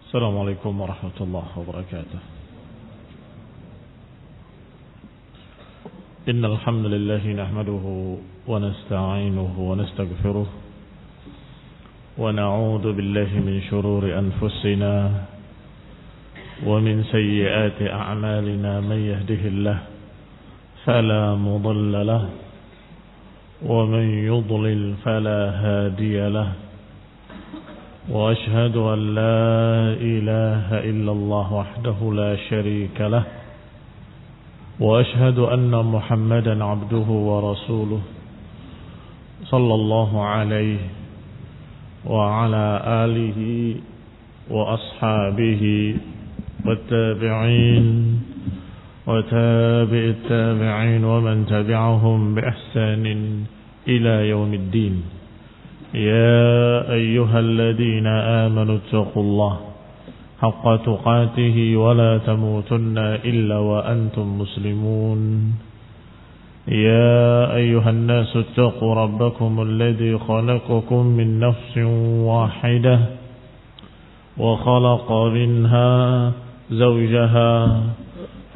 السلام عليكم ورحمة الله وبركاته. إن الحمد لله نحمده ونستعينه ونستغفره ونعوذ بالله من شرور أنفسنا ومن سيئات أعمالنا. من يهده الله فلا مضل له ومن يضلل فلا هادي له. وأشهد أن لا إله إلا الله وحده لا شريك له. وأشهد أن محمدا عبده ورسوله صلى الله عليه وعلى آله وأصحابه والتابعين وتابع التابعين ومن تبعهم بإحسان إلى يوم الدين. يا أيها الذين آمنوا اتقوا الله حق تقاته ولا تموتن إلا وأنتم مسلمون. يا أيها الناس اتقوا ربكم الذي خلقكم من نفس واحدة وخلق منها زوجها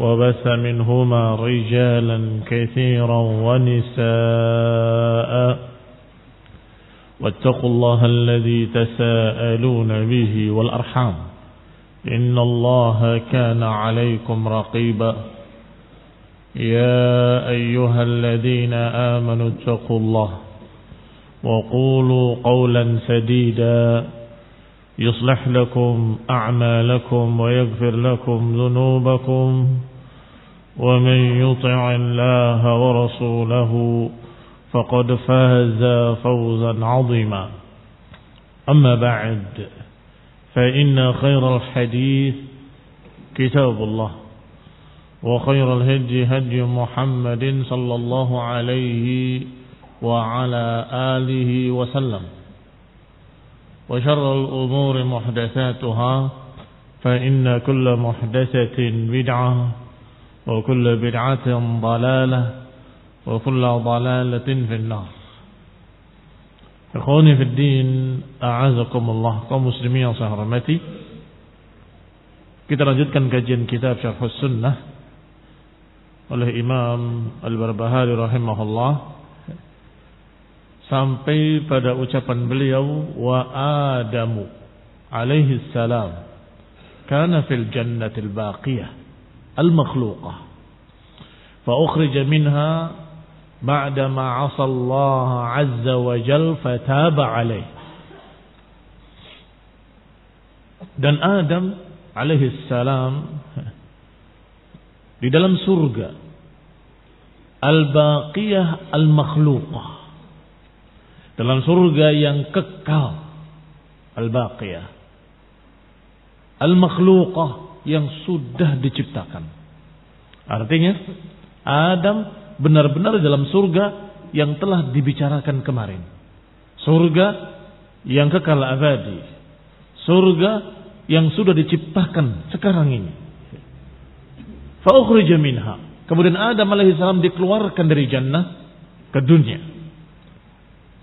وبث منهما رجالا كثيرا ونساء واتقوا الله الذي تساءلون به والأرحام إن الله كان عليكم رقيبا. يا أيها الذين آمنوا اتقوا الله وقولوا قولا سديدا يصلح لكم أعمالكم ويغفر لكم ذنوبكم ومن يطع الله ورسوله فقد فاز فوزا عظيما. أما بعد فإن خير الحديث كتاب الله وخير الهدي هدي محمد صلى الله عليه وعلى آله وسلم وشر الأمور محدثاتها فإن كل محدثة بدعة وكل بدعة ضلالة وكل ضلالة في النار. Ikhwani fi din, a'azakumullah, kaum muslimin yang saya hormati. Kita lanjutkan kajian kitab Syarh Sunnah oleh Imam Al-Barbahari rahimahullah sampai pada ucapan beliau, wa Adamu alaihi salam kana fil jannatil baqiyah al-makhluqah fa ukhrija minha بعدما عصى الله عز وجل فتاب عليه. Dan Adam alaihi salam di dalam surga al-baqiyah al-makhluqah, dalam surga yang kekal, al-baqiyah al-makhluqah yang sudah diciptakan. Artinya Adam benar-benar dalam surga yang telah dibicarakan kemarin. Surga yang kekal abadi. Surga yang sudah diciptakan sekarang ini. Fa ukhrija minha. Kemudian Adam alaihi salam dikeluarkan dari jannah ke dunia.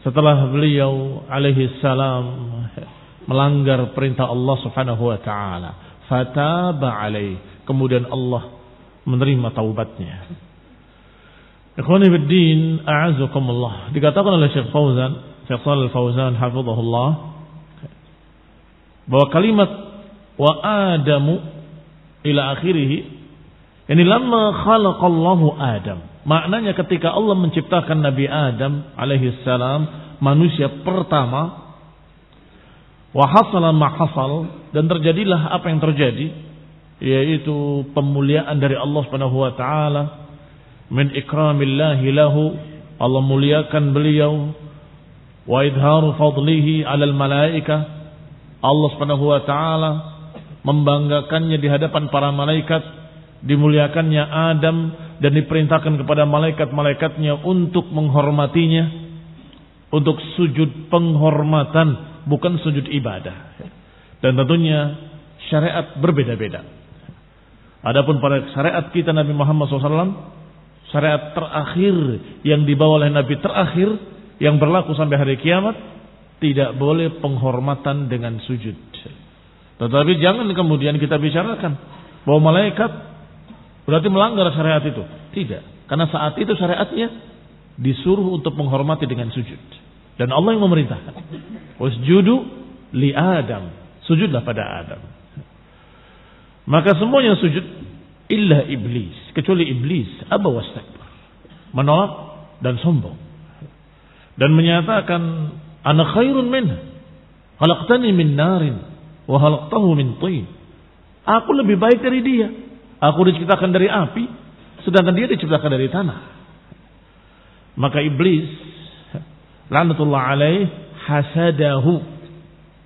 Setelah beliau alaihi salam melanggar perintah Allah Subhanahu wa taala, fataba alaihi. Kemudian Allah menerima taubatnya. Ikhwani fiddin, a'azakumullah. Dikatakan oleh Syekh Fauzan, Syekh Shalih Al-Fauzan hafizahullah, bahwa kalimat wa Adamu ila akhirih, yani lamma khalaqallahu Adam, maknanya ketika Allah menciptakan Nabi Adam alaihi salam, manusia pertama, wa hasala ma hasal, dan terjadilah apa yang terjadi, yaitu pemuliaan dari Allah Subhanahu wa taala, min ikramillahi lahu, Allah muliakan beliau, wa idharu fadlihi alal malaika, Allah Subhanahu wa taala membanggakannya di hadapan para malaikat, dimuliakannya Adam dan diperintahkan kepada malaikat-malaikatnya untuk menghormatinya, untuk sujud penghormatan, bukan sujud ibadah. Dan tentunya syariat berbeda-beda. Adapun pada syariat kita Nabi Muhammad SAW, syariat terakhir yang dibawa oleh Nabi terakhir yang berlaku sampai hari kiamat, tidak boleh penghormatan dengan sujud. Tetapi jangan kemudian kita bicarakan bahwa malaikat berarti melanggar syariat itu. Tidak. Karena saat itu syariatnya disuruh untuk menghormati dengan sujud. Dan Allah yang memerintahkan. Wasjudu li Adam. Sujudlah pada Adam. Maka semuanya sujud illa iblis. Kecuali iblis. Aba wastakbar. Menolak dan sombong. Dan menyatakan ana khairun minhu. Khalaqtani min narin. Wa khalaqtahu min tin. Aku lebih baik dari dia. Aku diciptakan dari api. Sedangkan dia diciptakan dari tanah. Maka iblis laknatullah alaih hasadahu,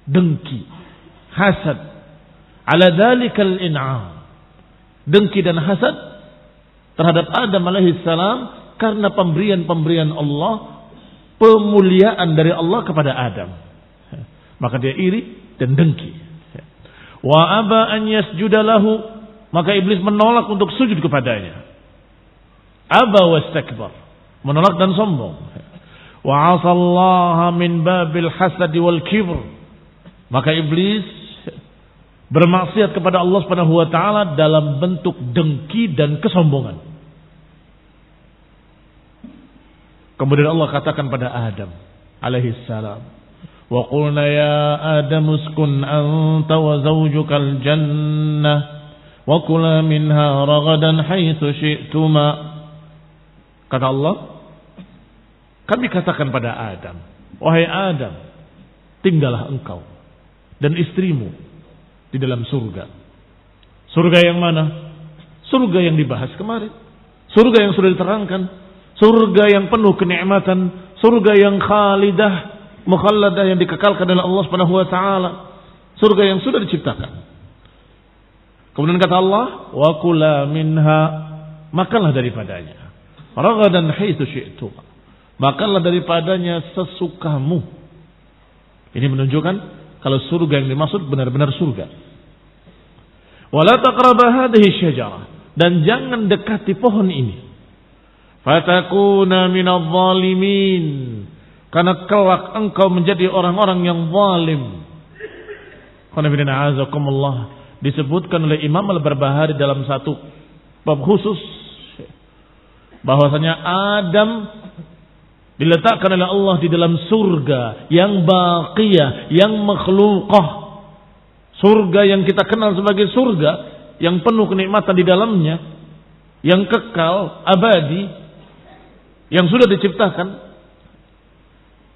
dengki, hasad ala dzalikal in'am, dengki dan hasad terhadap Adam alaihi salam karena pemberian Allah, pemuliaan dari Allah kepada Adam. Maka dia iri dan dengki. Wa aba an yasjuda lahu, maka iblis menolak untuk sujud kepadanya. Aba wastakbar, menolak dan sombong. Wa 'asallaha min babil hasad wal kibr. Maka iblis bermaksiat kepada Allah Subhanahu wa taala dalam bentuk dengki dan kesombongan. Kemudian Allah katakan pada Adam alaihi salam, "Wa qulna ya Adam uskun anta wa zawjukal jannah wa kula minha ragadan haitsu syi'tuma." Kata Allah, kami katakan pada Adam, wahai Adam, tinggallah engkau dan istrimu di dalam surga. Surga yang mana? Surga yang dibahas kemarin. Surga yang sudah diterangkan. Surga yang penuh kenikmatan. Surga yang khalidah, mukhalladah, yang dikekalkan oleh Allah Subhanahu wa taala. Surga yang sudah diciptakan. Kemudian kata Allah, wa kula minha, makanlah daripadanya. Ragadan haitsu syi'tum. Makanlah daripadanya sesukamu. Ini menunjukkan kalau surga yang dimaksud benar-benar surga. Wala taqrabu hadhihi syajarah, dan jangan dekati pohon ini. Fatakuna minadh dhalimin, karena kelak engkau menjadi orang-orang yang zalim. Qanabina azakumullah, disebutkan oleh Imam Al-Barbahari dalam satu bab khusus bahwasanya Adam diletakkan oleh Allah di dalam surga yang baqiyah, yang makhluqah. Surga yang kita kenal sebagai surga yang penuh kenikmatan di dalamnya, yang kekal, abadi, yang sudah diciptakan.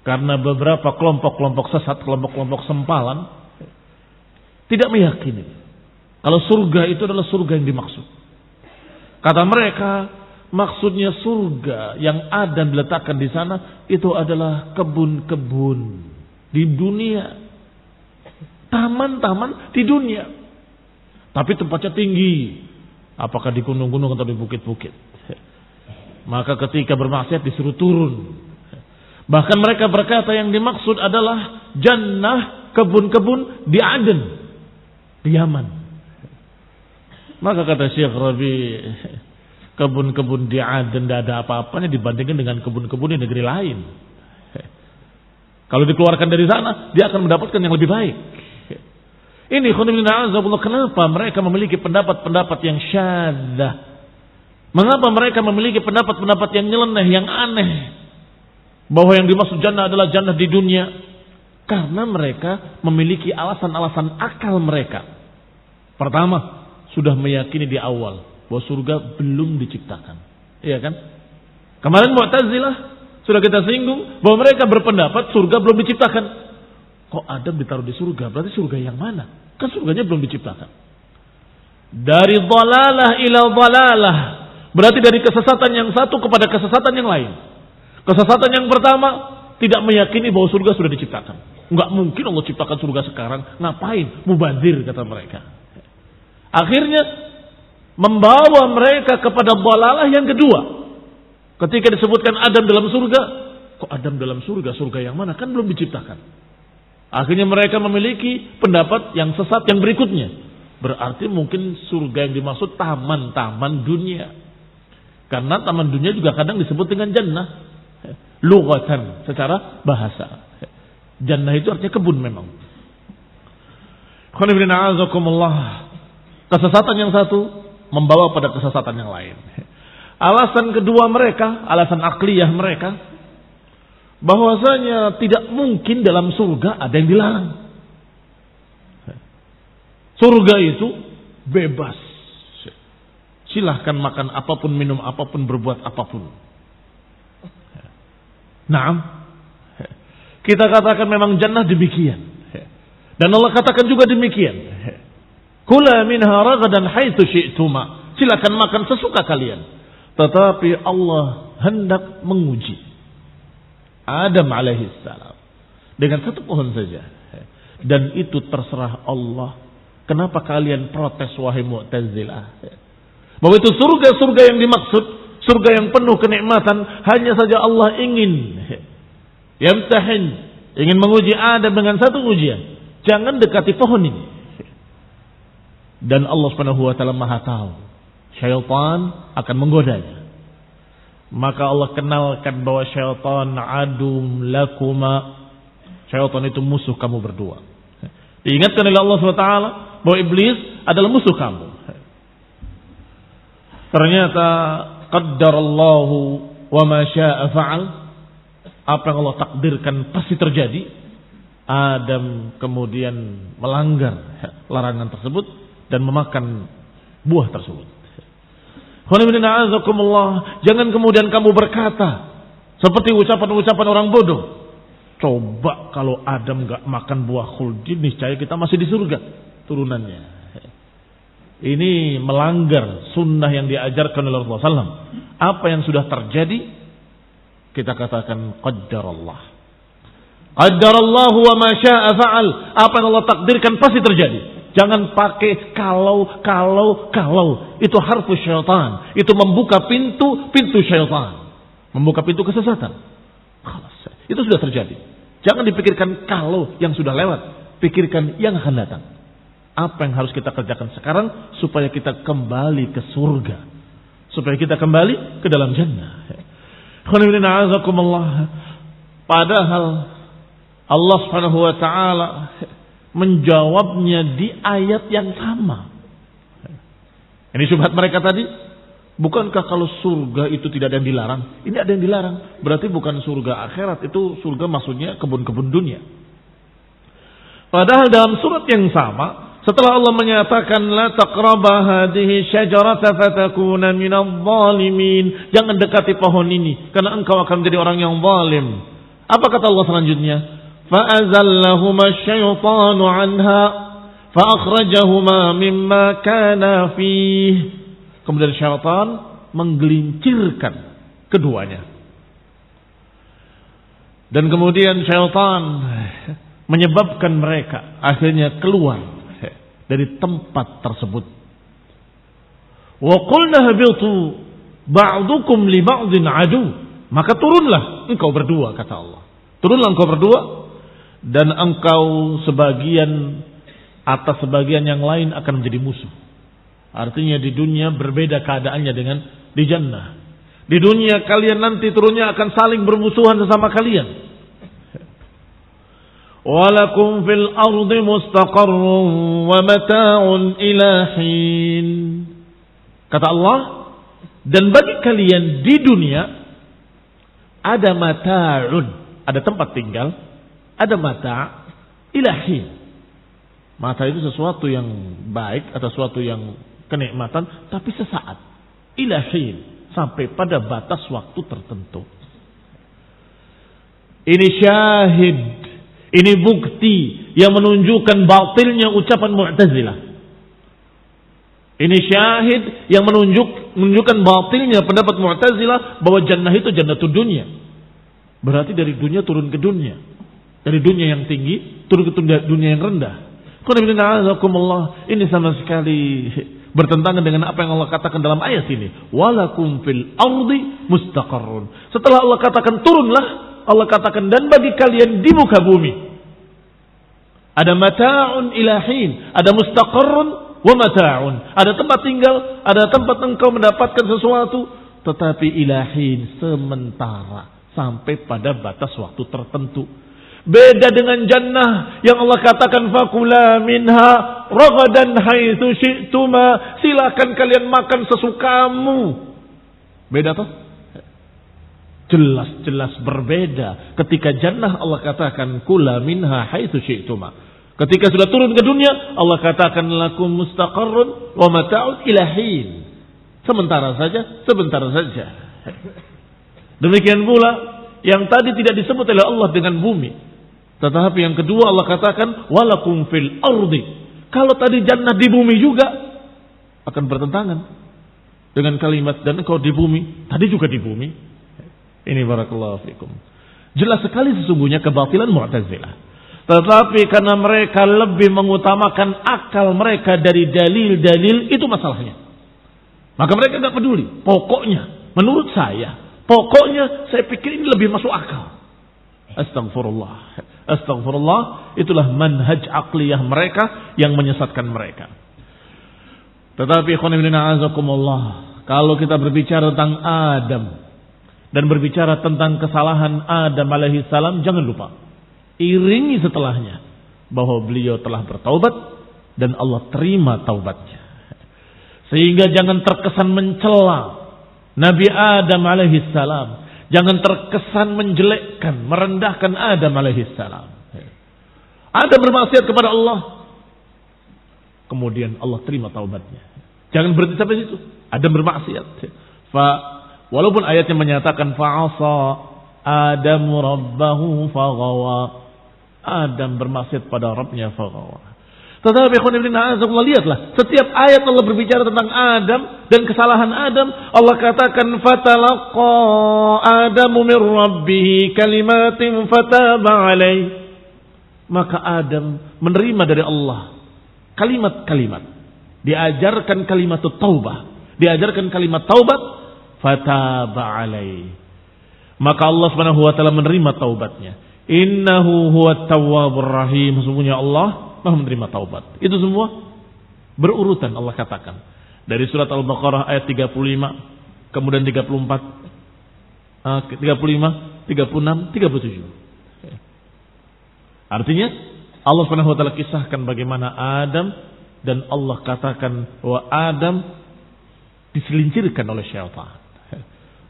Karena beberapa kelompok-kelompok sesat, kelompok-kelompok sempalan tidak meyakini kalau surga itu adalah surga yang dimaksud. Kata mereka, maksudnya surga yang Adam diletakkan di sana itu adalah kebun-kebun di dunia, taman-taman di dunia, tapi tempatnya tinggi, apakah di gunung-gunung atau di bukit-bukit. Maka ketika bermaksiat disuruh turun. Bahkan mereka berkata yang dimaksud adalah jannah, kebun-kebun di Aden, di Yaman. Maka kata Syekh Rabi, kebun-kebun di Aden tidak ada apa-apanya dibandingkan dengan kebun-kebun di negeri lain. Kalau dikeluarkan dari sana, dia akan mendapatkan yang lebih baik. Ini khonibina azabullah, kenapa mereka memiliki pendapat-pendapat yang syadzah? Mengapa mereka memiliki pendapat-pendapat yang nyeleneh, yang aneh? Bahwa yang dimaksud jannah adalah jannah di dunia. Karena mereka memiliki alasan-alasan akal mereka. Pertama, sudah meyakini di awal bahwa surga belum diciptakan. Iya kan? Kemarin Mu'tazilah sudah kita singgung bahwa mereka berpendapat surga belum diciptakan. Kok Adam ditaruh di surga? Berarti surga yang mana? Kan surganya belum diciptakan. Dari dhalalah ila dhalalah, berarti dari kesesatan yang satu kepada kesesatan yang lain. Kesesatan yang pertama, tidak meyakini bahwa surga sudah diciptakan. Enggak mungkin Allah ciptakan surga sekarang. Ngapain? Mubazir, kata mereka. Akhirnya membawa mereka kepada dhalalah yang kedua. Ketika disebutkan Adam dalam surga, kok Adam dalam surga? Surga yang mana? Kan belum diciptakan. Akhirnya mereka memiliki pendapat yang sesat yang berikutnya. Berarti mungkin surga yang dimaksud taman-taman dunia. Karena taman dunia juga kadang disebut dengan jannah. Lughatan, secara bahasa. Jannah itu artinya kebun memang. Kesesatan yang satu membawa pada kesesatan yang lain. Alasan kedua mereka, alasan akliyah mereka, bahwasanya tidak mungkin dalam surga ada yang dilarang. Surga itu bebas. Silahkan makan apapun, minum apapun, berbuat apapun. Naam. Kita katakan memang jannah demikian. Dan Allah katakan juga demikian. Kula minha ragadan haitsu syi'tuma. Silakan makan sesuka kalian. Tetapi Allah hendak menguji Adam alaihissalam dengan satu pohon saja. Dan itu terserah Allah. Kenapa kalian protes wahai Mu'tazilah? Bahwa itu surga-surga yang dimaksud, surga yang penuh kenikmatan, hanya saja Allah ingin yamtahin, ingin menguji Adam dengan satu ujian. Jangan dekati pohon ini. Dan Allah Subhanahu wa taala Maha tahu. Syaitan akan menggodanya. Maka Allah kenalkan bahwa syaitan adum lakuma. Syaitan itu musuh kamu berdua. Diingatkan oleh Allah SWT bahwa iblis adalah musuh kamu. Ternyata qaddarallahu wa ma syaa fa'al. Apa yang Allah takdirkan pasti terjadi. Adam kemudian melanggar larangan tersebut dan memakan buah tersebut. Jangan kemudian kamu berkata seperti ucapan-ucapan orang bodoh. Coba kalau Adam gak makan buah khuldi, niscaya kita masih di surga turunannya. Ini melanggar sunnah yang diajarkan oleh Rasulullah SAW. Apa yang sudah terjadi, kita katakan qaddarallah. Qaddarallahu wa ma syaa fa'al. Apa yang Allah takdirkan pasti terjadi. Jangan pakai kalau. Itu harfu syaitan. Itu membuka pintu syaitan. Membuka pintu kesesatan. Itu sudah terjadi. Jangan dipikirkan kalau yang sudah lewat. Pikirkan yang akan datang. Apa yang harus kita kerjakan sekarang supaya kita kembali ke surga. Supaya kita kembali ke dalam jannah. Padahal Allah Subhanahu wa taala menjawabnya di ayat yang sama. Ini syubhat mereka tadi. Bukankah kalau surga itu tidak ada yang dilarang? Ini ada yang dilarang. Berarti bukan surga akhirat. Itu surga maksudnya kebun-kebun dunia. Padahal dalam surat yang sama, setelah Allah menyatakan la taqraba hadhihi syajarata fatakuna minadh dhalimin. Jangan dekati pohon ini karena engkau akan menjadi orang yang zalim. Apa kata Allah selanjutnya? فَأَزَلَّهُمَا الشَّيْطَانُ عَنْهَا فَأَخْرَجَهُمَا مِمَّا كَانَ فِيهِ. Kemudian syaitan menggelincirkan keduanya. Dan kemudian syaitan menyebabkan mereka akhirnya keluar dari tempat tersebut. وَقُلْنَا هَبِطُوا بَعْضُكُمْ لِبَعْضٍ عَدُوٌّ. Maka turunlah engkau berdua, kata Allah. Turunlah engkau berdua. Dan engkau sebagian atas sebagian yang lain akan menjadi musuh. Artinya di dunia berbeda keadaannya dengan di jannah. Di dunia kalian nanti turunnya akan saling bermusuhan sesama kalian. Walakum fil ardi mustaqarrun wa mata'un ila hin. Kata Allah, dan bagi kalian di dunia ada mata'un, ada tempat tinggal, ada mata' ilahi. Mata itu sesuatu yang baik atau sesuatu yang kenikmatan, tapi sesaat. Ilahi, sampai pada batas waktu tertentu. Ini syahid, ini bukti yang menunjukkan batilnya ucapan Mu'tazilah. Ini syahid yang menunjukkan batilnya pendapat Mu'tazilah bahwa jannah itu jannatud dunia. Berarti dari dunia turun ke dunia. Dari dunia yang tinggi turun ke dunia yang rendah. Ini sama sekali bertentangan dengan apa yang Allah katakan dalam ayat ini. Walakum fil ardi mustaqarrun. Setelah Allah katakan turunlah, Allah katakan dan bagi kalian di muka bumi ada mata'un ilahin, ada mustaqarrun wa mata'un. Ada tempat tinggal, ada tempat engkau mendapatkan sesuatu, tetapi ilahin sementara sampai pada batas waktu tertentu. Beda dengan jannah yang Allah katakan fakula minha ragadan haitsu syi'tuma, silakan kalian makan sesukamu. Beda toh? Jelas-jelas berbeda. Ketika jannah Allah katakan kula minha haitsu syi'tuma. Ketika sudah turun ke dunia Allah katakan lakum mustaqarrun wa mata'un ila hin. Sementara saja, sebentar saja. Demikian pula yang tadi tidak disebut oleh Allah dengan bumi. Tetapi yang kedua Allah katakan walakum fil ardi. Kalau tadi jannah di bumi juga akan bertentangan dengan kalimat dan engkau di bumi, tadi juga di bumi. Ini barakallahu fikum. Jelas sekali sesungguhnya kebatilan Mu'tazilah. Tetapi karena mereka lebih mengutamakan akal mereka dari dalil-dalil, itu masalahnya. Maka mereka tidak peduli. Pokoknya, menurut saya, pokoknya saya pikir ini lebih masuk akal. Astagfirullah. Astagfirullah. Itulah manhaj aqliyah mereka yang menyesatkan mereka. Tetapi kalau kita berbicara tentang Adam dan berbicara tentang kesalahan Adam alaihi salam, jangan lupa iringi setelahnya bahwa beliau telah bertaubat dan Allah terima taubatnya. Sehingga jangan terkesan mencela Nabi Adam alaihi salam, jangan terkesan menjelekkan, merendahkan Adam alaihi salam. Adam bermaksiat kepada Allah, kemudian Allah terima taubatnya. Jangan berhenti sampai situ. Adam bermaksiat. Walaupun ayatnya menyatakan fa'asa Adamu rabbahu faghawa. Adam bermaksiat pada Rabbnya faghawa. Tetapi lihatlah, setiap ayat Allah berbicara tentang Adam dan kesalahan Adam, Allah katakan fatalaqa Adamu min rabbih kalimatin fataba alaihi. Maka Adam menerima dari Allah kalimat-kalimat. Diajarkan kalimat taubah, diajarkan kalimat taubat, fataba alaihi. Maka Allah Subhanahu wa taala menerima taubatnya. Innahu huwat tawwabur rahim. Sesungguhnya Allah Maha menerima taubat. Itu semua berurutan Allah katakan. Dari surat Al-Baqarah ayat 35, kemudian 34, 35, 36, 37. Artinya Allah Subhanahu wa taala kisahkan bagaimana Adam dan Allah katakan bahwa Adam diselincirkan oleh syaitan.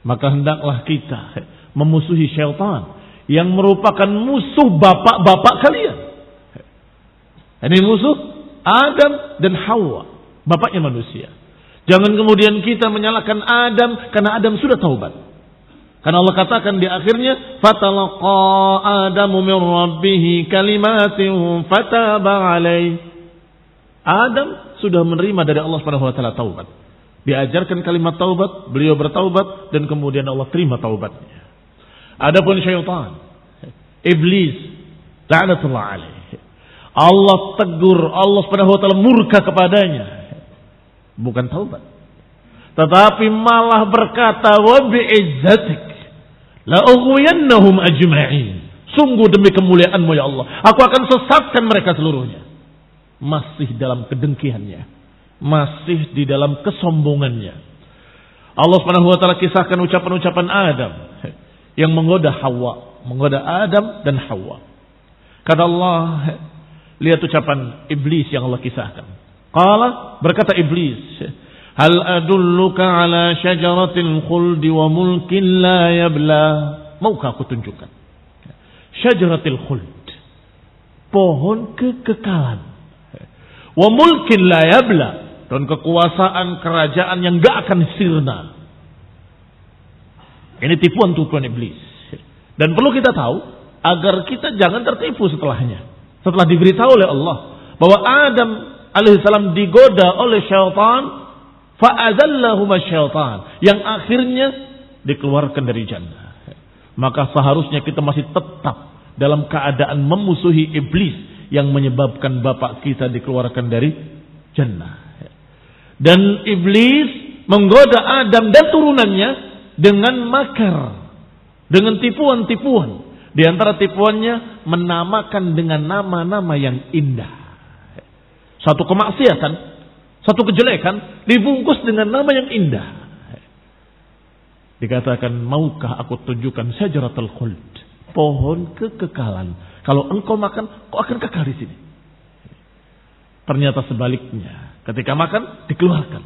Maka hendaklah kita memusuhi syaitan yang merupakan musuh bapak-bapak kalian. Ini musuh Adam dan Hawa, bapaknya manusia. Jangan kemudian kita menyalahkan Adam karena Adam sudah taubat. Karena Allah katakan di akhirnya fatalaqa Adamu min rabbih kalimatin fataba alaihi. Adam sudah menerima dari Allah Subhanahu wa taala taubat. Diajarkan kalimat taubat, beliau bertaubat dan kemudian Allah terima taubatnya. Adapun syaitan, iblis, la'natullah alaihi. Allah tegur, Allah Subhanahu wa taala murka kepadanya. Bukan taubat. Tetapi malah berkata wa bi'izzatik la ughwiyannahum ajma'in. Sungguh demi kemuliaanmu ya Allah, aku akan sesatkan mereka seluruhnya. Masih dalam kedengkiannya, masih di dalam kesombongannya. Allah Subhanahu wa taala kisahkan ucapan-ucapan Adam yang menggoda Hawa, menggoda Adam dan Hawa. Kata Allah, lihat ucapan iblis yang Allah kisahkan. Qala, berkata iblis, hal adulluka ala syajaratil khuldi wa mulkin la yabla. Maukah aku tunjukkan syajaratil khuld, pohon kekekalan, wa mulkin la yabla, dan kekuasaan kerajaan yang gak akan sirna. Ini tipuan-tipuan iblis. Dan perlu kita tahu agar kita jangan tertipu setelahnya. Setelah diberitahu oleh Allah bahwa Adam alaihissalam digoda oleh syaitan, fa'azallahuma syaitan, yang akhirnya dikeluarkan dari jannah. Maka seharusnya kita masih tetap dalam keadaan memusuhi iblis yang menyebabkan bapak kita dikeluarkan dari jannah. Dan iblis menggoda Adam dan turunannya dengan makar, dengan tipuan-tipuan. Di antara tipuannya menamakan dengan nama-nama yang indah. Satu kemaksiatan, satu kejelekan dibungkus dengan nama yang indah. Dikatakan, maukah aku tunjukkan syajaratul khuld, pohon kekekalan. Kalau engkau makan, kau akan kekal di sini. Ternyata sebaliknya. Ketika makan, dikeluarkan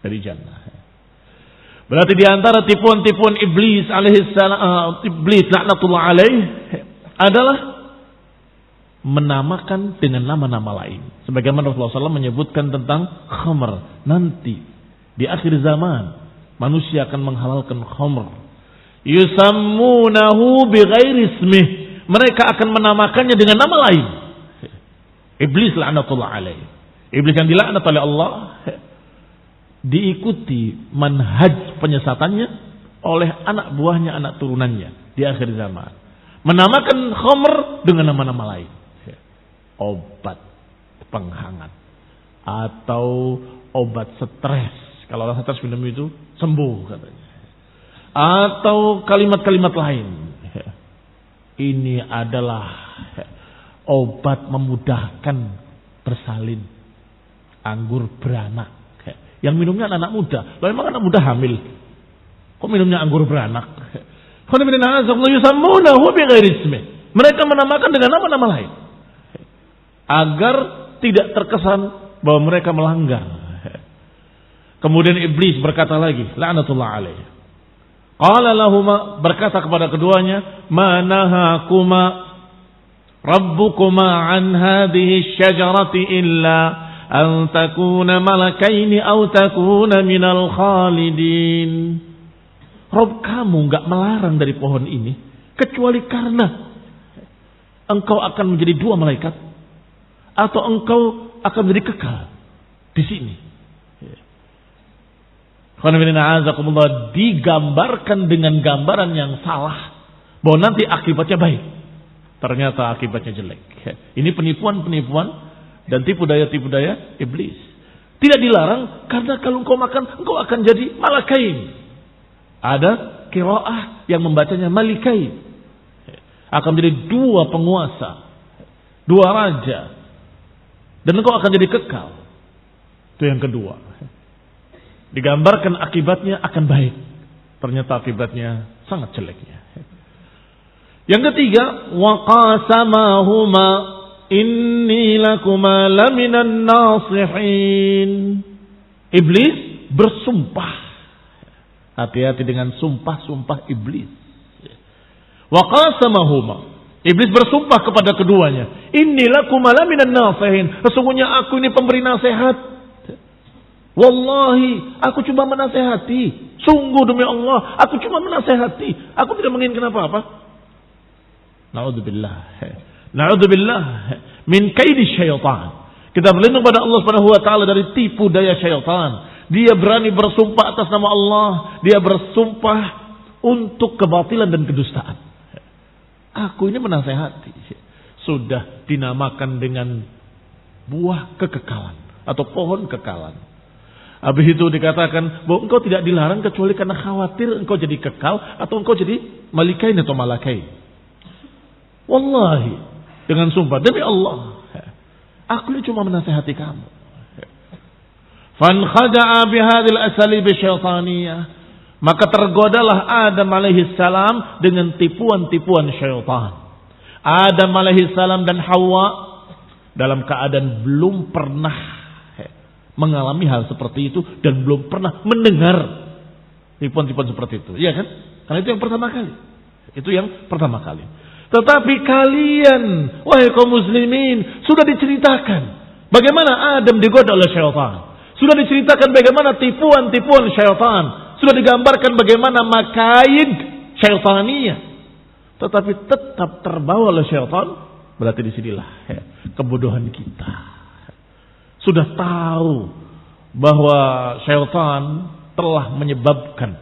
dari jannah. Berarti di antara tipuan-tipuan iblis alaihissalam, iblis laknatullah alaih adalah menamakan dengan nama-nama lain. Sebagaimana Rasulullah SAW menyebutkan tentang khamr. Nanti di akhir zaman manusia akan menghalalkan khamr. Yusammunahu bighairi ismih. Mereka akan menamakannya dengan nama lain. Iblis laknatullah alaih. Iblis yang dilaknat oleh Allah diikuti manhaj penyesatannya oleh anak buahnya, anak turunannya di akhir zaman. Menamakan khamr dengan nama-nama lain. Obat penghangat atau obat stres. Kalau orang stres minum itu sembuh katanya. Atau kalimat-kalimat lain. Ini adalah obat memudahkan bersalin. Anggur beranak. Yang minumnya anak muda. Lalu memang anak muda hamil. Kok minumnya anggur beranak? Mereka menamakan dengan nama-nama lain. Agar tidak terkesan bahwa mereka melanggar. Kemudian iblis berkata lagi, la'natullah alaih. Qala lahuma, berkata kepada keduanya, ma nahakuma rabbukuma an hadhihi syajarati illa an takuna malakaini aw takuna minal khalidin. Rabb kamu enggak melarang dari pohon ini kecuali karena engkau akan menjadi dua malaikat atau engkau akan menjadi kekal di sini. Digambarkan dengan gambaran yang salah bahwa nanti akibatnya baik, ternyata akibatnya jelek. Ini penipuan-penipuan dan tipu daya iblis. Tidak dilarang karena kalau engkau makan engkau akan jadi malakain. Ada qiraah yang membacanya malikain, akan menjadi dua penguasa, dua raja, dan engkau akan jadi kekal. Itu yang kedua. Digambarkan akibatnya akan baik. Ternyata akibatnya sangat jeleknya. Yang ketiga, wa qasamahuma inni lakuma laminan nasihin. Iblis bersumpah. Hati-hati dengan sumpah-sumpah iblis. Wa qasamahuma. Iblis bersumpah kepada keduanya, inni lakuma laminan nasihin. Sesungguhnya aku ini pemberi nasihat. Wallahi, aku cuma menasehati. Sungguh demi Allah, aku cuma menasehati. Aku tidak menginginkan apa-apa. Na'udzubillah. Na'udzubillah min kaidi syaitan. Kita berlindung pada Allah Subhanahu wa taala dari tipu daya syaitan. Dia berani bersumpah atas nama Allah, dia bersumpah untuk kebatilan dan kedustaan. Aku ini menasehati. Sudah dinamakan dengan buah kekekalan atau pohon kekekalan. Habis itu dikatakan bahwa engkau tidak dilarang kecuali karena khawatir engkau jadi kekal atau engkau jadi malikain atau malakain. Wallahi, dengan sumpah demi Allah, aku ini cuma menasihati kamu. Fankhada'a bihadhil asalib syaitaniyah. Maka tergodalah Adam alaihi salam dengan tipuan-tipuan syaitan. Adam alaihi salam dan Hawa dalam keadaan belum pernah mengalami hal seperti itu dan belum pernah mendengar tipuan-tipuan seperti itu. Iya kan? Karena itu yang pertama kali. Itu yang pertama kali. Tetapi kalian, wahai kaum muslimin, sudah diceritakan bagaimana Adam digoda oleh syaitan. Sudah diceritakan bagaimana tipuan-tipuan syaitan. Sudah digambarkan bagaimana makaid syaitaniyah. Tetapi tetap terbawa oleh syaitan. Berarti disinilah kebodohan kita. Sudah tahu bahwa syaitan telah menyebabkan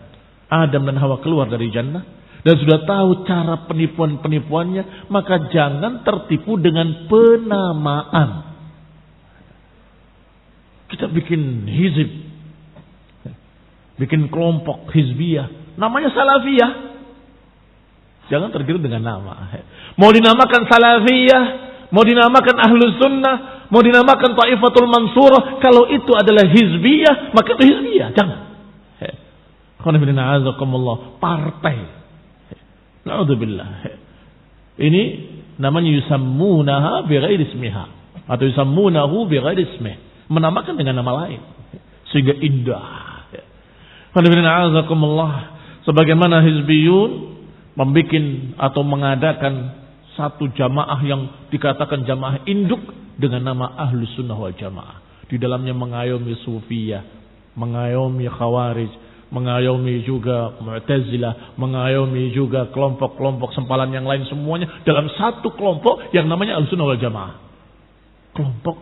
Adam dan Hawa keluar dari jannah. Dan sudah tahu cara penipuan-penipuannya. Maka jangan tertipu dengan penamaan. Kita bikin hizib. Bikin kelompok hizbiyah. Namanya salafiyah. Jangan tergiur dengan nama. Mau dinamakan salafiyah. Mau dinamakan ahlus sunnah. Mau dinamakan Taifatul Mansurah, kalau itu adalah hizbiyah, maka itu hizbiyah. Jangan. Partai. Na'udzubillah. Ini namanya yusammunaha bighairi ismiha atau yusammunahu bighairi ismih, menamakan dengan nama lain sehingga indah. Sebagaimana hizbiyun membuat atau mengadakan satu jamaah yang dikatakan jamaah induk dengan nama Ahlus Sunnah wal Jamaah. Di dalamnya mengayomi Sufiyah, mengayomi Khawarij, mengayomi juga Mu'tazilah, mengayomi juga kelompok-kelompok sempalan yang lain, semuanya dalam satu kelompok yang namanya Ahlus Sunnah wal Jamaah. Kelompok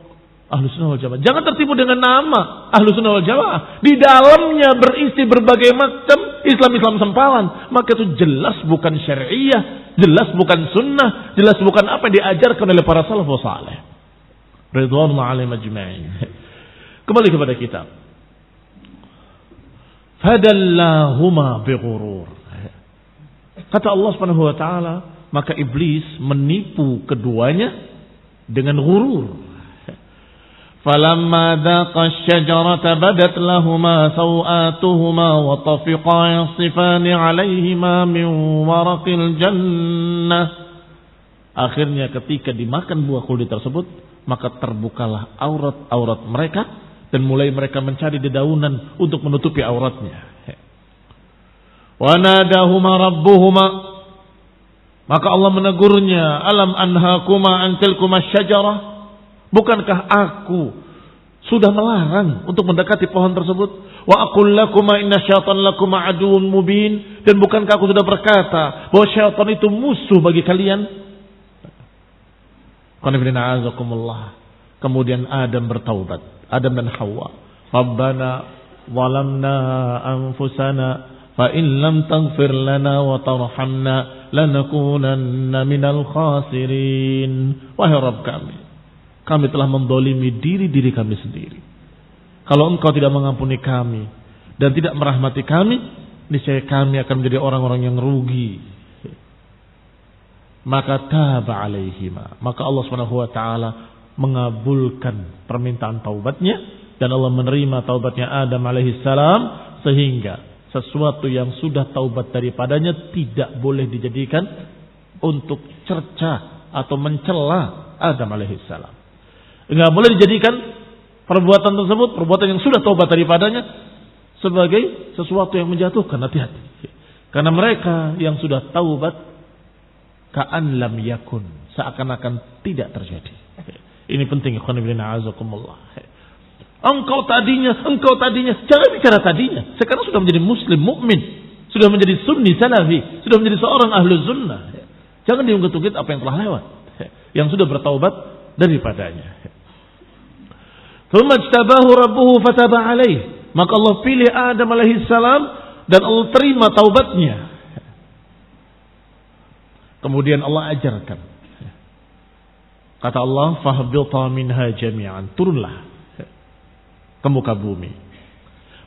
Ahlus Sunnah wal Jamaah. Jangan tertipu dengan nama Ahlus Sunnah wal Jamaah. Di dalamnya berisi berbagai macam Islam-Islam sempalan. Maka itu jelas bukan syariah, jelas bukan sunnah, jelas bukan apa yang diajarkan oleh para salafus saleh. Ridwanullah alaihim ajma'in. Kembali kepada kitab. Fadallahuma bighurur. Kata Allah Subhanahu wa taala, maka iblis menipu keduanya dengan ghurur. فَلَمَّا ذَاقَا الشَّجَرَةَ بَدَتْ لَهُمَا سَوْآتُهُمَا وَطَفِقَا يَخْصِفَانِ عَلَيْهِمَا مِنْ وَرَقِ الْجَنَّةِ. Akhirnya ketika dimakan buah kuldi tersebut, maka terbukalah aurat-aurat mereka dan mulai mereka mencari dedaunan untuk menutupi auratnya. وَنَادَاهُمَا رَبُّهُمَا, maka Allah menegurnya, alam anhakuma an tilkuma syajarah, bukankah aku sudah melarang untuk mendekati pohon tersebut? Wa aqul lakuma inna syaitan lakuma aduwwun mubin, dan bukankah aku sudah berkata bahwa syaitan itu musuh bagi kalian? Kemudian Adam bertaubat, Adam dan Hawa. Rabbana zalamna anfusana fa in lam taghfir lana wa tarhamna lanakunanna minal khasirin. Wahai Rabb kami telah mendolimi diri kami sendiri. Kalau engkau tidak mengampuni kami dan tidak merahmati kami, niscaya kami akan menjadi orang-orang yang rugi. Maka taba alaihima, maka Allah Subhanahu wa taala mengabulkan permintaan taubatnya dan Allah menerima taubatnya Adam alaihi salam, sehingga sesuatu yang sudah taubat daripadanya tidak boleh dijadikan untuk cerca atau mencela Adam alaihi salam. Enggak boleh dijadikan perbuatan tersebut, perbuatan yang sudah taubat daripadanya, sebagai sesuatu yang menjatuhkan. Hati-hati. Karena mereka yang sudah taubat, ka'an lam yakun, seakan-akan tidak terjadi. Ini penting, ikhwan fillah azakumullah. Engkau tadinya, jangan bicara tadinya. Sekarang sudah menjadi muslim, mukmin, sudah menjadi sunni salafi, sudah menjadi seorang ahlu sunnah. Jangan diungkit-ungkit apa yang telah lewat, yang sudah bertaubat daripadanya. Thumma ijtabahu rabbuhu fataba alaih, maka Allah pilih Adam alaihi salam dan Allah terima taubatnya. Kemudian Allah ajarkan, kata Allah, fahbita minha jami'an, turunlah ke muka bumi.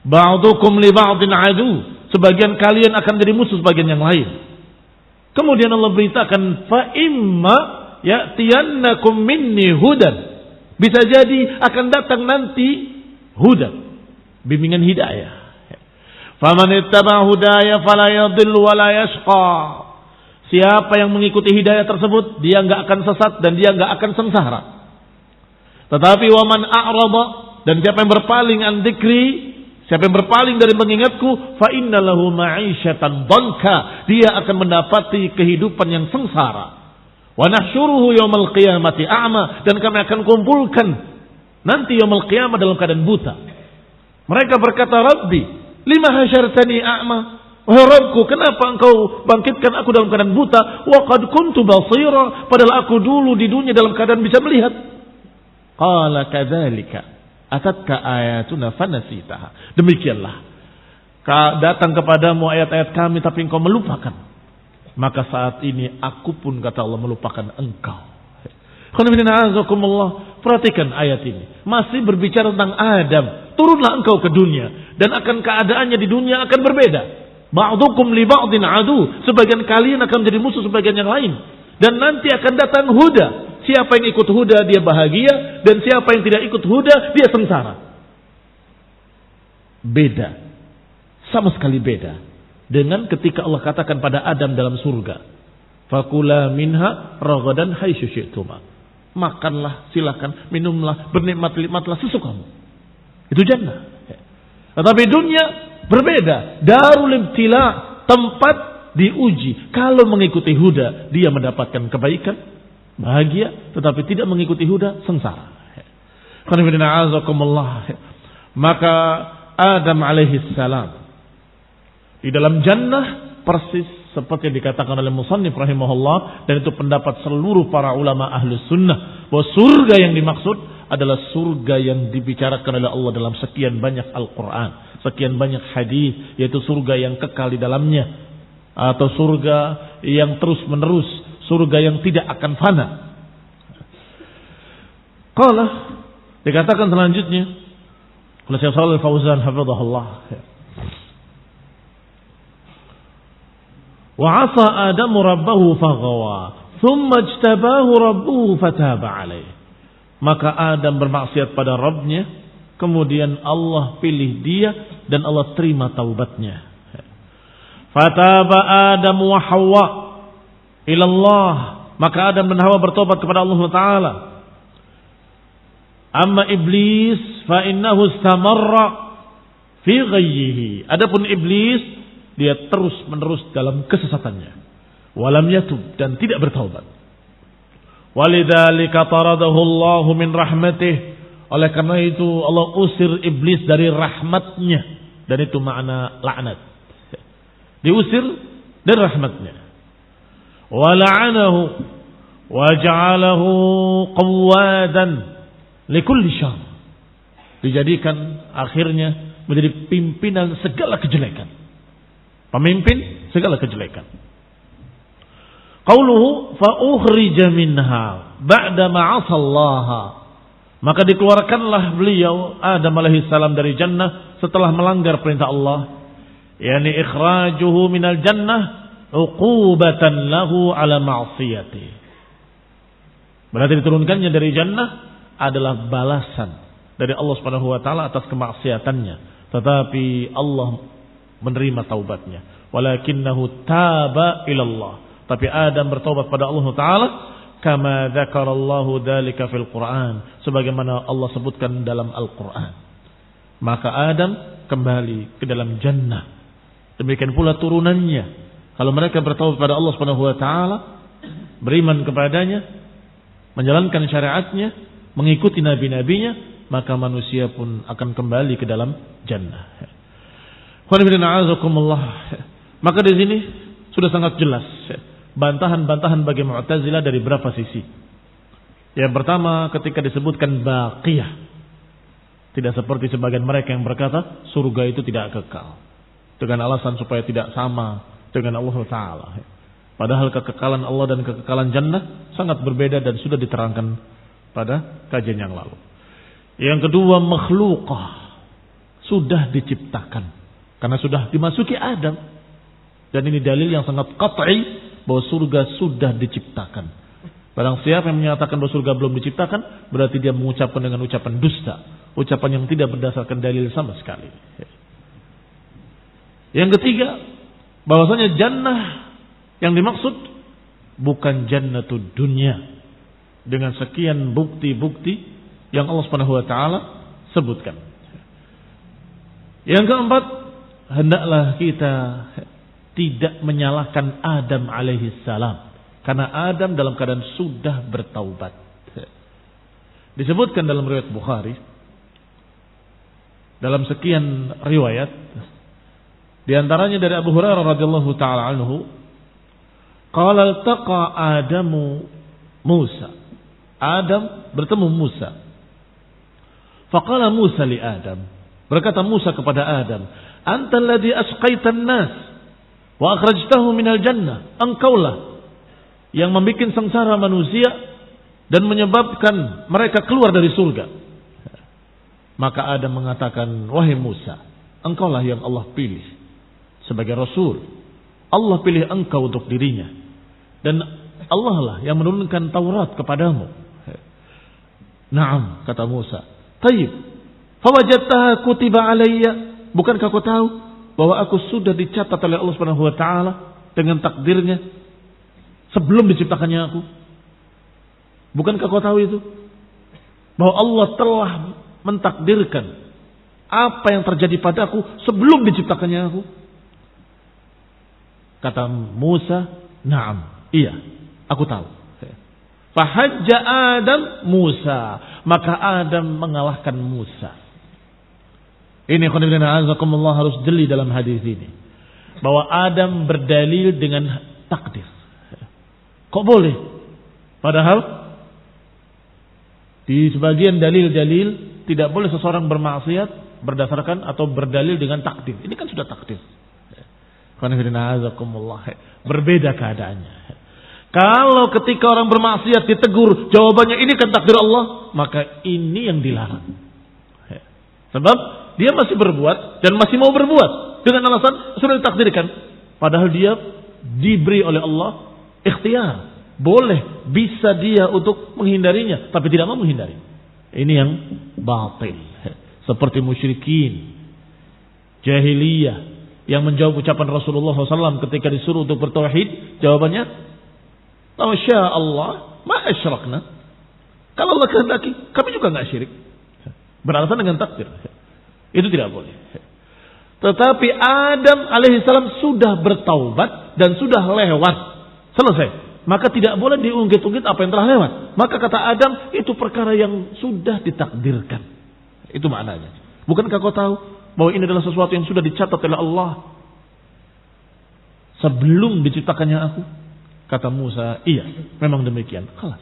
Ba'dukum li ba'din adu, sebagian kalian akan jadi musuh sebagian yang lain. Kemudian Allah beritakan, fa imma ya'tiyannakum minni hudan, bisa jadi akan datang nanti hudan, bimbingan hidayah. Faman ittaba hudaya fala yadhillu wa la yashqa. Siapa yang mengikuti hidayah tersebut, dia enggak akan sesat dan dia enggak akan sengsara. Tetapi waman a'rada, dan siapa yang berpaling an dzikri, siapa yang berpaling dari mengingatku, fa innalahu ma'isyatan dhanka, dia akan mendapati kehidupan yang sengsara. Wa nahsyuruhu yaumal qiyamati a'ma, dan kami akan kumpulkan nanti yaumul qiyamah dalam keadaan buta. Mereka berkata, Rabbi, lima hasyartani a'ma? Wahai Rabbku, kenapa engkau bangkitkan aku dalam keadaan buta? Wa qad kuntu basira, padahal aku dulu di dunia dalam keadaan bisa melihat. Qala kadzalika atatka ayatuna fanasitaha. Demikianlah datang kepadamu ayat-ayat kami tapi engkau melupakan. Maka saat ini aku pun, kata Allah, melupakan engkau. Perhatikan ayat ini, masih berbicara tentang Adam. Turunlah engkau ke dunia, dan akan keadaannya di dunia akan berbeda. Ba'dukum li ba'din adu, sebagian kalian akan menjadi musuh sebagian yang lain. Dan nanti akan datang huda. Siapa yang ikut huda dia bahagia, dan siapa yang tidak ikut huda dia sengsara. Beda, sama sekali beda dengan ketika Allah katakan pada Adam dalam surga, Fakula minha ragadan haitsu syi'tuma. Makanlah, silakan, minumlah, bernikmat-nikmatlah sesukamu. Itu jannah. Tetapi dunia berbeda. Darul ibtila, tempat diuji. Kalau mengikuti huda, dia mendapatkan kebaikan, bahagia. Tetapi tidak mengikuti huda, sengsara. Maka Adam alaihi salam di dalam jannah persis seperti yang dikatakan oleh musannif rahimahullah, dan itu pendapat seluruh para ulama ahlus sunnah, bahwa surga yang dimaksud adalah surga yang dibicarakan oleh Allah dalam sekian banyak Al-Quran, sekian banyak hadis, yaitu surga yang kekal di dalamnya, atau surga yang terus menerus, surga yang tidak akan fana. Qala, dikatakan selanjutnya oleh Syekh Shalih Al-Fauzan hafizahullah, wa 'asa Adamu rabbahu faghawa thumma ijtabahu rabbuhu fataba alaihi. Maka Adam bermaksiat pada Rabbnya, kemudian Allah pilih dia dan Allah terima taubatnya. Fataba Adam wa Hawa ila Allah, maka Adam dan Hawa bertobat kepada Allah Taala. Amma iblis fa innahu istamarra fi ghayyihi. Adapun iblis, dia terus menerus dalam kesesatannya. Walam yatub, dan tidak bertaubat. Walidzalika taradahu Allah min rahmatih. Oleh karena itu Allah usir iblis dari rahmatnya, dan itu makna laknat. Diusir dari rahmatnya. Wa la'anahu wa ja'alahu qawadan likulli syarr. Dijadikan akhirnya menjadi pimpinan segala kejelekan. Pemimpin segala kejelekan. Qauluhu fa ukhrija minha ba'da ma'asallaha. Maka dikeluarkanlah beliau Adam alaihi salam dari jannah setelah melanggar perintah Allah. Yani ikhrajuhu minal jannah uqubatan lahu ala ma'siyati. Berarti diturunkannya dari jannah adalah balasan dari Allah Subhanahu wa taala atas kemaksiatannya, tetapi Allah menerima taubatnya. Walakinnahu taba ila Allah. Tapi Adam bertaubat pada Allah taala, kama dzakarallahu dzalika fil Quran, sebagaimana Allah sebutkan dalam Al-Qur'an. Maka Adam kembali ke dalam jannah. Demikian pula turunannya. Kalau mereka bertaubat pada Allah Subhanahu wa taala, beriman kepadanya, menjalankan syariatnya, mengikuti nabi-nabinya, maka manusia pun akan kembali ke dalam jannah. Maka di sini sudah sangat jelas bantahan-bantahan bagi Mu'tazilah dari berapa sisi. Yang pertama, ketika disebutkan baqiyah, tidak seperti sebagian mereka yang berkata surga itu tidak kekal, dengan alasan supaya tidak sama dengan Allah Ta'ala. Padahal kekekalan Allah dan kekekalan jannah sangat berbeda dan sudah diterangkan pada kajian yang lalu. Yang kedua, makhlukah, sudah diciptakan karena sudah dimasuki Adam. Dan ini dalil yang sangat qat'i bahwa surga sudah diciptakan. Barang siapa yang menyatakan bahwa surga belum diciptakan, berarti dia mengucapkan dengan ucapan dusta, ucapan yang tidak berdasarkan dalil sama sekali. Yang ketiga, bahwasanya jannah yang dimaksud bukan jannatud dunya, dengan sekian bukti-bukti yang Allah Subhanahu wa taala sebutkan. Yang keempat, hendaklah kita tidak menyalahkan Adam alaihi salam, karena Adam dalam keadaan sudah bertaubat. Disebutkan dalam riwayat Bukhari, dalam sekian riwayat, di antaranya dari Abu Hurairah radhiyallahu taala anhu, qala altaqa Adamu Musa. Adam bertemu Musa. Faqala Musa li Adam. Berkata Musa kepada Adam, "Anta alladhi asqaitan nas wa akhrajtahu minal jannah." Engkaulah yang membuat sengsara manusia dan menyebabkan mereka keluar dari surga. Maka Adam mengatakan, "Wahai Musa, engkaulah yang Allah pilih sebagai rasul. Allah pilih engkau untuk dirinya, dan Allah lah yang menurunkan Taurat kepadamu." "Na'am," kata Musa. "Tayyib, fawajadtaha kutiba alayya." Bukankah kau tahu bahwa aku sudah dicatat oleh Allah Subhanahu wa taala dengan takdirnya? sebelum diciptakannya aku? Bukankah kau tahu itu? Bahwa Allah telah mentakdirkan apa yang terjadi padaku sebelum diciptakannya aku. Kata Musa, "Na'am, iya, aku tahu." Fahajja Adam Musa, maka Adam mengalahkan Musa. Ini khonibina harus jeli dalam hadis ini, bahwa Adam berdalil dengan takdir. Kok boleh? Padahal di sebagian dalil-dalil tidak boleh seseorang bermaksiat berdasarkan atau berdalil dengan takdir. Ini kan sudah takdir. Berbeda keadaannya. Kalau ketika orang bermaksiat ditegur, jawabannya ini kan takdir Allah, maka ini yang dilarang. Sebab dia masih berbuat dan masih mau berbuat dengan alasan sudah ditakdirkan. Padahal dia diberi oleh Allah ikhtiar. Boleh, bisa dia untuk menghindarinya, tapi tidak mau menghindari. Ini yang batil. Seperti musyrikin jahiliyah yang menjawab ucapan Rasulullah SAW ketika disuruh untuk bertauhid, jawabannya, "Masya Allah, ma asyrakna." Kalau Allah kehendaki, kami juga nggak syirik. Beralasan dengan takdir. Itu tidak boleh. Tetapi Adam alaihissalam sudah bertaubat dan sudah lewat, selesai. Maka tidak boleh diungkit-ungkit apa yang telah lewat. Maka kata Adam, itu perkara yang sudah ditakdirkan. Itu maknanya. Bukankah kau tahu bahwa ini adalah sesuatu yang sudah dicatat oleh Allah sebelum diciptakannya aku? Kata Musa, iya, memang demikian. Kelas.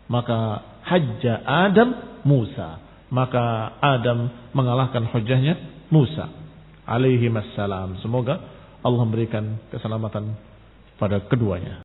Maka hajja Adam Musa. Maka Adam mengalahkan hujahnya Musa alaihi wassalam. Semoga Allah memberikan keselamatan pada keduanya.